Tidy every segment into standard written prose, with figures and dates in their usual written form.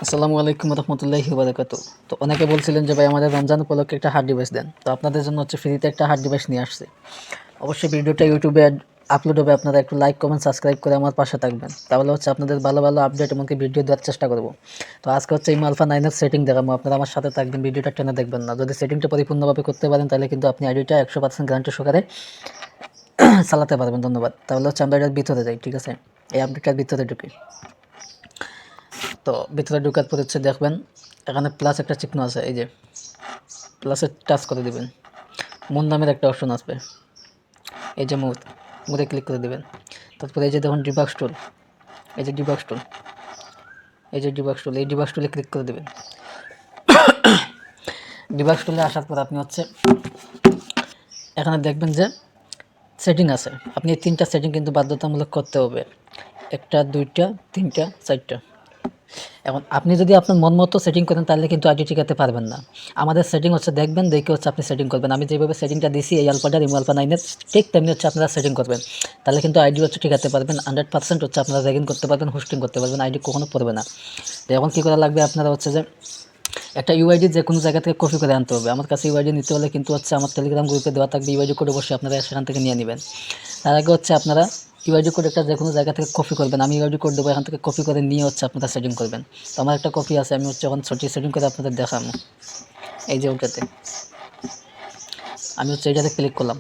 আসসালামু আলাইকুম রহমতুল্লাহি বারাকাতুহু। তো অনেকে বলছিলেন যে ভাই আমাদের রমজান উপলক্ষে একটা হার্ড ডিভাইস দেন, তো আপনাদের জন্য হচ্ছে ফ্রিতে একটা হার্ড ডিভাইস নিয়ে আসছে। অবশ্যই ভিডিওটা ইউটিউবে আপলোড হবে, আপনারা একটু লাইক কমেন্ট সাবস্ক্রাইব করে আমার পাশে থাকবেন, তাহলে হচ্ছে আপনাদের ভালো ভালো আপডেট এমনকি ভিডিও দেওয়ার চেষ্টা করব। তো আজকে হচ্ছে ইমো আলফা 9 এর সেটিং দেখাবো, আপনারা আমার সাথে থাকবেন, ভিডিওটা টেনে দেখবেন না। যদি সেটিংটা পরিপূর্ণভাবে করতে পারেন তাহলে কিন্তু আপনি আইডিটা 100% গ্যারান্টি সহকারে চালাতে পারবেন। ধন্যবাদ। তাহলে হচ্ছে আমরা এটার ভিতরে যাই, ঠিক আছে? এই আপডেটটার ভিতরে ঢুকি। তো ভিতরে ঢোকার পর হচ্ছে দেখবেন এখানে প্লাস একটা চিহ্ন আছে, এই যে প্লাসে টাচ করে দিবেন। মোড নামের একটা অপশন আসবে, এই যে মোডে ক্লিক করে দিবেন। তারপরে এই যে দেখুন ডিবাক্স টুল, এই যে ডিবাক্স টুল, এই যে ডিবাক্স টুল, এই ডিবাক্স টুলে ক্লিক করে দিবেন। ডিবাক্স টুলে আসার পর আপনি হচ্ছে এখানে দেখবেন যে সেটিং আছে। আপনি এই 3টা সেটিং কিন্তু বাধ্যতামূলক করতে হবে, 1টা 2টা 3টা 4টা। এখন আপনি যদি আপনার মন মতো সেটিং করেন তাহলে কিন্তু আইডি টিকাতে পারবেন না। আমাদের সেটিং হচ্ছে দেখবেন, দেখে হচ্ছে আপনি সেটিং করবেন। আমি যেভাবে সেটিংটা দিছি এই আলফাটার ইমো আলফা 9 এর, ঠিক তেমনি হচ্ছে আপনারা সেটিং করবেন, তাহলে কিন্তু আইডি হচ্ছে টিকাতে পারবেন। 100% হচ্ছে আপনারা রেগিং করতে পারবেন, হোস্টিং করতে পারবেন, আইডি কখনো পড়বে না। তো এখন কী করা লাগবে, আপনারা হচ্ছে যে একটা ইউআইডি যে কোনো জায়গা থেকে কপি করে আনতে হবে। আমার কাছে ইউআইডি নিতে হলে কিন্তু হচ্ছে আমার টেলিগ্রাম গ্রুপে দেওয়া থাকবে ইউআইডি কোড, অবশ্যই আপনারা সেখান থেকে নিয়ে নেবেন। তার আগে হচ্ছে আপনারা ইউআইডি কোড একটা যে কোনো জায়গা থেকে কপি করবেন। আমি ইউআইডি কোড দেবো, এখান থেকে কপি করে নিয়ে হচ্ছে আপনারা সেটিং করবেন। তো আমার একটা কপি আছে, আমি হচ্ছে এখন সঠিক সেটিং করে আপনাদের দেখাবো। এই যে ওটাতে আমি হচ্ছে এইটাতে ক্লিক করলাম,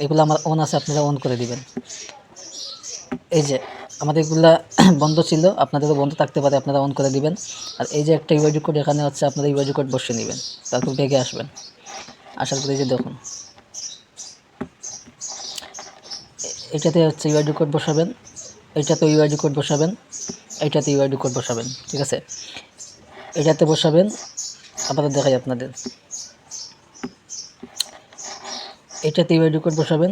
এগুলো আমার অন আছে, আপনারা অন করে দিবেন। এই যে আমাদের এগুলা বন্ধ ছিল, আপনাদেরও বন্ধ থাকতে পারে, আপনারা অন করে দিবেন। আর এই যে একটা ইউআইডি কোড, এখানে হচ্ছে আপনারা ইউআইডি কোড বসিয়ে নেবেন। তারপর ব্যাগে আসবেন, আসার পরে এই যে দেখুন এটাতে হচ্ছে ইউআইডি কোড বসাবেন, এইটাতে ইউআইডি কোড বসাবেন, এইটাতে ইউআইডি কোড বসাবেন, ঠিক আছে? এটাতে বসাবেন, আপাতত দেখাই আপনাদের। এটাতে ইউআইডি কোড বসাবেন,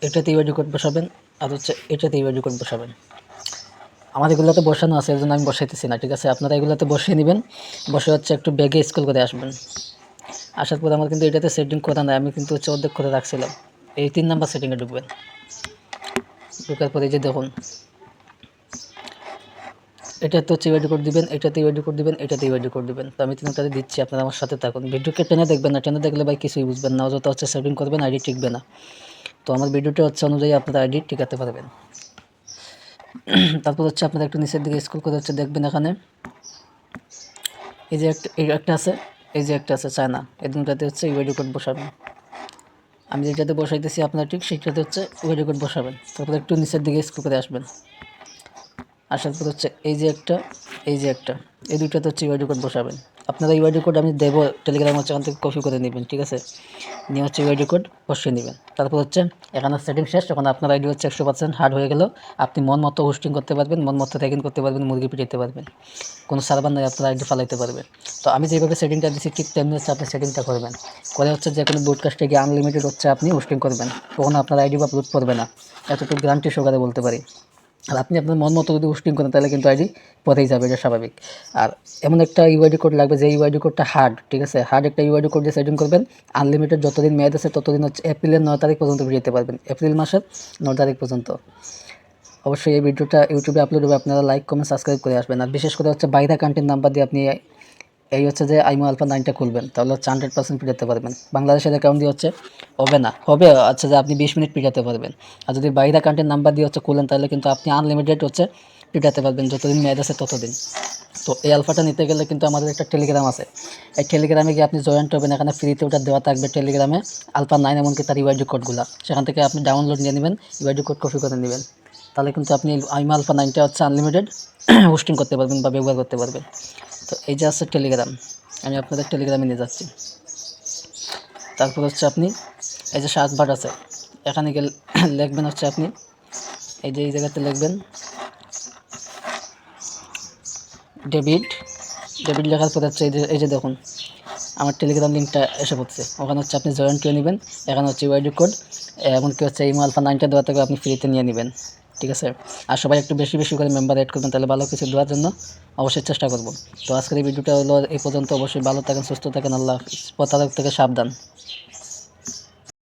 এটাতে ইউআইডি কোড বসাবেন, আর হচ্ছে এটাতে ইউআইডি কোড বসাবেন। আমার এগুলোতে বসানো আছে, এর জন্য আমি বসাইতেছি না, ঠিক আছে? আপনারা এগুলোতে বসিয়ে নেবেন। বসে হচ্ছে একটু ব্যাগে স্ক্রল করে আসবেন। আসার পর আমার কিন্তু এটাতে সেটিং করা নাই, আমি কিন্তু হচ্ছে অর্ধেক করে রাখছিলাম। এই 3 নাম্বার সেটিংয়ে ঢুকবেন। ঢোকার পরে যে দেখুন এটাতে হচ্ছে ইউআইডি কোড দিবেন, এটাতে ইউআইডি কোড দিবেন, এটাতে ইউআইডি কোড দিবেন। তো আমি 3টাতে দিচ্ছি, আপনারা আমার সাথে থাকুন। ভিডিওকে টেনে দেখবেন না, টেনে দেখলে ভাই কিছুই বুঝবেন না, অযথা হচ্ছে সেটিং করবেন, আইডি টিকবে না। তো আমার ভিডিওটা হচ্ছে অনুযায়ী আপনারা আইডি টিকাতে পারবেন। তারপর হচ্ছে আপনারা একটু নিচের দিকে স্ক্রল করে হচ্ছে দেখবেন এখানে এই যে একটা আছে, এই যে একটা আছে চায়না, এই দুটাতে হচ্ছে ইউআইডি কোড বসাবেন। আমি যেটাতে বসাইতেছি আপনারা ঠিক সেইটাতে হচ্ছে ইউআইডি কোড বসাবেন। তারপর একটু নিচের দিকে স্ক্রল করে আসবেন। আসার পর হচ্ছে এই যে একটা, এই যে একটা, এই দুইটাতে হচ্ছে ইউআইডি কোড বসাবেন। আপনারা ইউআইডি কোড আমি দেবো টেলিগ্রাম হচ্ছে এখান থেকে কপি করে নেবেন, ঠিক আছে? নিয়ে হচ্ছে ইউআইডি কোড বসিয়ে নেবেন। তারপর হচ্ছে এখানে সেটিং শেষ, এখন আপনার আইডি হচ্ছে 100% হার্ড হয়ে গেল। আপনি মন মতো হোস্টিং করতে পারবেন, মন মতো ট্যাগিং করতে পারবেন, মুরগি পিটাইতে পারবেন, কোনো সার্ভার নয়, আপনার আইডি ফালাইতে পারবেন। তো আমি যেভাবে সেটিংটা দিচ্ছি ঠিক তেমনি হচ্ছে আপনি সেটিংটা করবেন, করে হচ্ছে যে কোনো ব্রডকাস্টে গিয়ে আনলিমিটেড হচ্ছে আপনি হোস্টিং করবেন, কখনো আপনার আইডি বা আপলোড করবে না, এতটুকু গ্যারান্টি সহকারে বলতে পারি। আর আপনি আপনার মন মতো যদি হোস্টিং করেন তাহলে কিন্তু আইডি পরেই যাবে, এটা স্বাভাবিক। আর এমন একটা ইউআইডি কোড লাগবে যে ইউআইডি কোডটা হার্ড, ঠিক আছে? হার্ড একটা ইউআইডি কোড দিয়ে সেটিং করবেন। আনলিমিটেড যতদিন মেয়াদ আছে ততদিন হচ্ছে এপ্রিলের 9 তারিখ পর্যন্ত যেতে পারবেন, এপ্রিল মাসের 9 তারিখ পর্যন্ত। অবশ্যই এই ভিডিওটা ইউটিউবে আপলোড হবে, আপনারা লাইক কমেন্ট সাবস্ক্রাইব করে আসবেন। আর বিশেষ করে হচ্ছে বাইরা কান্ট্রির নাম্বার দিয়ে আপনি এই হচ্ছে যে আইমো আলফা 9টা খুলবেন, তাহলে হচ্ছে 100% পিটাতে পারবেন। বাংলাদেশের অ্যাকাউন্ট দিয়ে হচ্ছে হবে না, হবে আচ্ছা যে আপনি 20 মিনিট পিটাতে পারবেন। আর যদি বাইরে কান্ট্রির নাম্বার দিয়ে হচ্ছে খুলেন তাহলে কিন্তু আপনি আনলিমিটেড হচ্ছে পিটাতে পারবেন, যতদিন মেয়াদ আছে ততদিন। তো এই আলফাটা নিতে গেলে কিন্তু আমাদের একটা টেলিগ্রাম আছে, এই টেলিগ্রামে গিয়ে আপনি জয়েন্ট হবেন। এখানে ফ্রিতে ওটা দেওয়া থাকবে টেলিগ্রামে আলফা 9 এমনকি তার ইউআইডি কোডগুলো, সেখান থেকে আপনি ডাউনলোড নিয়ে নেবেন, ইউআইডি কোড কপি করে নেবেন। তাহলে কিন্তু আপনি আইমো আলফা 9টা হচ্ছে আনলিমিটেড হোস্টিং করতে পারবেন বা ব্যবহার করতে পারবেন। তো এই যে আছে টেলিগ্রাম, আমি আপনাদের টেলিগ্রামে নিয়ে যাচ্ছি। তারপর হচ্ছে আপনি এই যে সার্চ বার আছে, এখানে গেলে লিখবেন হচ্ছে আপনি এই যে এই জায়গাতে লিখবেন ডেবিট। ডেবিট লেখার পর হচ্ছে এই যে দেখুন আমার টেলিগ্রাম লিঙ্কটা এসে পড়ছে, ওখানে হচ্ছে আপনি জয়েন করে নেবেন। এখানে হচ্ছে ইউআইডি কোড এমনকি হচ্ছে ইমো আলফা 9টা দেওয়া থেকে আপনি ফ্রিতে নিয়ে নেবেন, ঠিক আছে? আর সবাই একটু বেশি বেশি করে মেম্বার অ্যাড করবেন, তাহলে ভালো কিছু দেওয়ার জন্য অবশ্যই চেষ্টা করব। তো আজকের এই ভিডিওটা হলো এই পর্যন্ত। অবশ্যই ভালো থাকেন, সুস্থ থাকেন, আল্লাহ হাফিজ, প্রতারক থেকে সাবধান।